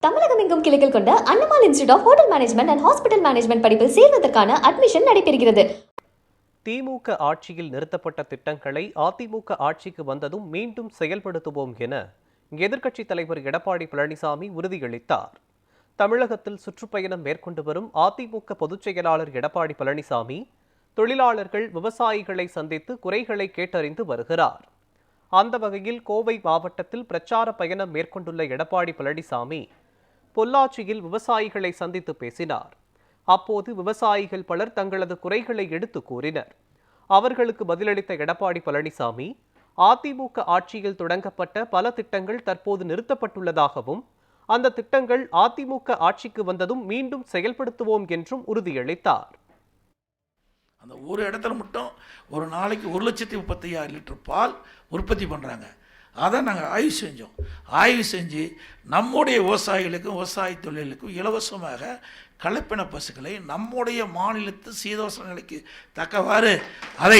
தமிழகம் எங்கும் கிளைகள் கொண்ட Annamal institute of hotel management and hospital management படிப்பில் சேர்வதற்கான அட்மிஷன் நடைபெறுகிறது. திமுக ஆட்சியில் நிறுத்தப்பட்ட திட்டங்களை அதிமுக ஆட்சிக்கு வந்ததும் மீண்டும் செயல்படுத்துவோம் என எதிர்க்கட்சித் தலைவர் எடப்பாடி பழனிசாமி உறுதியளித்தார். தமிழகத்தில் சுற்றுப்பயணம் மேற்கொண்டு வரும் அதிமுக பொதுச் செயலாளர் எடப்பாடி பழனிசாமி தொழிலாளர்கள், விவசாயிகளை சந்தித்து குறைகளை கேட்டறிந்து வருகிறார். அந்த வகையில் கோவை மாவட்டத்தில் பிரச்சார பயணம் மேற்கொண்டுள்ள எடப்பாடி பழனிசாமி பொள்ளாச்சியில் விவசாயிகளை சந்தித்து பேசினார். அப்போது விவசாயிகள் பலர் தங்களது குறைகளை எடுத்து கூறினர். அவர்களுக்கு பதிலளித்த எடப்பாடி பழனிசாமி அதிமுக ஆட்சியில் தொடங்கப்பட்ட பல திட்டங்கள் தற்போது நிறுத்தப்பட்டுள்ளதாகவும் அந்த திட்டங்கள் அதிமுக ஆட்சிக்கு வந்ததும் மீண்டும் செயல்படுத்துவோம் என்றும் உறுதியளித்தார். அந்த ஒரு இடத்துல மட்டும் ஒரு நாளைக்கு 1,35,000 லிட்டர் பால் உற்பத்தி பண்ணுறாங்க. அதை நாங்கள் ஆய்வு செஞ்சோம். ஆய்வு செஞ்சு நம்முடைய விவசாயிகளுக்கும் விவசாய தொழிலுக்கும் இலவசமாக கலப்பின பசுக்களை நம்முடைய மாநிலத்து சீதோஷண நிலைக்கு தக்கவாறு அதை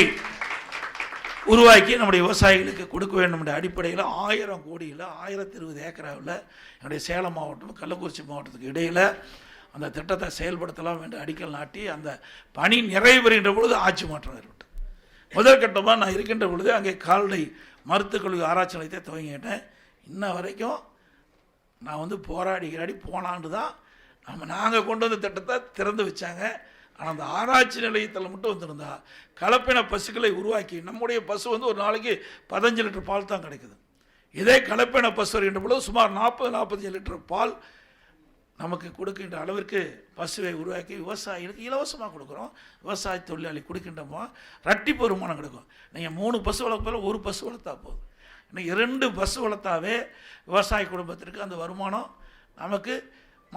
உருவாக்கி நம்முடைய விவசாயிகளுக்கு கொடுக்க வேண்டும் என்ற அடிப்படையில் 1000 கோடியில் 1020 ஏக்கராவில் என்னுடைய சேலம் மாவட்டம் கள்ளக்குறிச்சி மாவட்டத்துக்கு இடையில் அந்த திட்டத்தை செயல்படுத்தலாம் என்று அடிக்கல் நாட்டி அந்த பணி நிறைவு பெறுகின்ற பொழுது ஆட்சி மாற்றம் ஏற்பட்டு முதல் கட்டமாக நான் இருக்கின்ற பொழுது அங்கே கால்நடை மருத்துவக் கல்வி ஆராய்ச்சி நிலையத்தை துவங்கிட்டேன். இன்ன வரைக்கும் நான் போராடி போனாண்டு தான் நாங்கள் கொண்டு வந்த திட்டத்தை திறந்து வச்சாங்க. ஆனால் அந்த ஆராய்ச்சி நிலையத்தில் மட்டும் வந்திருந்தா கலப்பின பசுக்களை உருவாக்கி நம்முடைய பசு ஒரு நாளைக்கு 15 லிட்டர் பால் தான் கிடைக்குது. இதே கலப்பின பசு வருகின்ற பொழுது சுமார் 40-45 லிட்டர் பால் நமக்கு கொடுக்கின்ற அளவிற்கு பசுவை உருவாக்கி விவசாயிகளுக்கு இலவசமாக கொடுக்குறோம். விவசாய தொழிலாளி கொடுக்கின்றமோ ரெட்டிப்பு வருமானம் கிடைக்கும். நீங்கள் 3 பசு வளர்ப்பதில் 1 பசு வளர்த்தா போதும். இன்னைக்கு 2 பசு வளர்த்தாவே விவசாய குடும்பத்திற்கு அந்த வருமானம் நமக்கு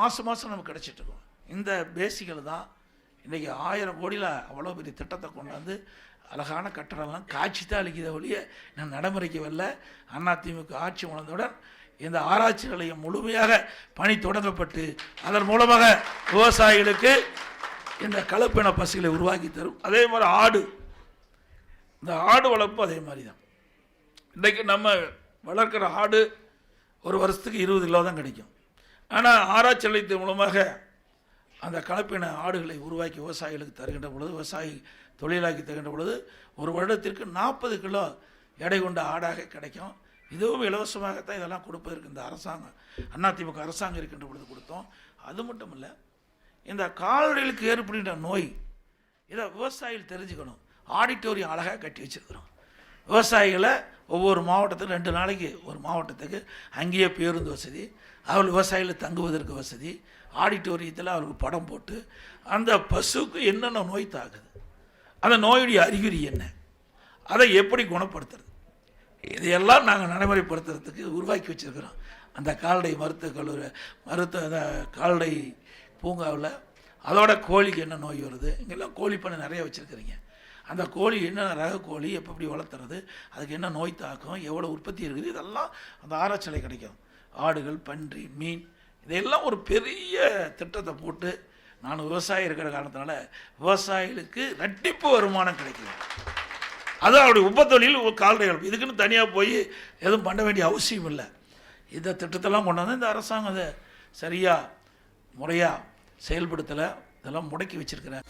மாதம் நமக்கு கிடைச்சிட்ருக்கோம். இந்த பேசிக்கில் தான் இன்றைக்கி 1000 கோடியில் அவ்வளோ பெரிய திட்டத்தை கொண்டாந்து அழகான கட்டடம்லாம் காட்சி தான் அளிக்கிறத ஒழிய நான் நடைமுறைக்கு வரல. அதிமுக ஆட்சி உணர்ந்தவுடன் இந்த ஆராய்ச்சி நிலையம் முழுமையாக பணி தொடங்கப்பட்டு அதன் மூலமாக விவசாயிகளுக்கு இந்த கலப்பின பசுகளை உருவாக்கி தரும். அதே மாதிரி இந்த ஆடு வளர்ப்பு அதே மாதிரி தான். இன்றைக்கு நம்ம வளர்க்குற ஆடு ஒரு வருஷத்துக்கு 20 கிலோ தான் கிடைக்கும். ஆனால் ஆராய்ச்சி நிலையத்தின் மூலமாக அந்த கலப்பின ஆடுகளை உருவாக்கி விவசாயிகளுக்கு தருகின்ற பொழுது, விவசாயி தொழிலாக்கி தருகின்ற பொழுது ஒரு வருடத்திற்கு 40 கிலோ எடை கொண்ட ஆடாக கிடைக்கும். இதுவும் இலவசமாகத்தான் இதெல்லாம் கொடுப்பதற்கு இந்த அரசாங்கம் அதிமுக அரசாங்கம் இருக்கின்ற பொழுது கொடுத்தோம். அது மட்டும் இல்லை, இந்த கால்நடைகளுக்கு ஏற்படுகின்ற நோய் இதை விவசாயிகள் தெரிஞ்சுக்கணும். ஆடிட்டோரியம் அழகாக கட்டி வச்சுருக்கிறோம். விவசாயிகளை ஒவ்வொரு மாவட்டத்துக்கு 2 நாளைக்கு ஒரு மாவட்டத்துக்கு அங்கேயே பேருந்து வசதி, அவர்கள் விவசாயிகள் தங்குவதற்கு வசதி, ஆடிட்டோரியத்தில் அவருக்கு படம் போட்டு அந்த பசுக்கு என்னென்ன நோய் தாக்குது, அந்த நோயுடைய அறிகுறி என்ன, அதை எப்படி குணப்படுத்துறது, இதையெல்லாம் நாங்கள் நடைமுறைப்படுத்துறதுக்கு உருவாக்கி வச்சுருக்கிறோம். அந்த கால்நடை மருத்துவ கால்நடை பூங்காவில் அதோட கோழிக்கு என்ன நோய் வருது, இங்கெல்லாம் கோழி பண்ணை நிறைய வச்சுருக்கிறீங்க. அந்த கோழி என்னென்ன ரக கோழி எப்படி வளர்த்துறது, அதுக்கு என்ன நோய் தாக்கம், எவ்வளோ உற்பத்தி இருக்குது, இதெல்லாம் அந்த ஆராய்ச்சியில் கிடைக்கும். ஆடுகள், பன்றி, மீன், இதையெல்லாம் ஒரு பெரிய திட்டத்தை போட்டு நான் விவசாயி இருக்கிற காரணத்தினால விவசாயிகளுக்கு ரெட்டிப்பு வருமானம் கிடைக்குது. அது அவருடைய உபத்தொழில் கால்நடைகள். இதுக்குன்னு தனியாக போய் எதுவும் பண்ண வேண்டிய அவசியம் இல்லை. இந்த திட்டத்தெல்லாம் கொண்டு வந்து இந்த அரசாங்கம் அதை சரியாக முறையாக செயல்படுத்தலை, இதெல்லாம் முடக்கி வச்சிருக்கிறேன்.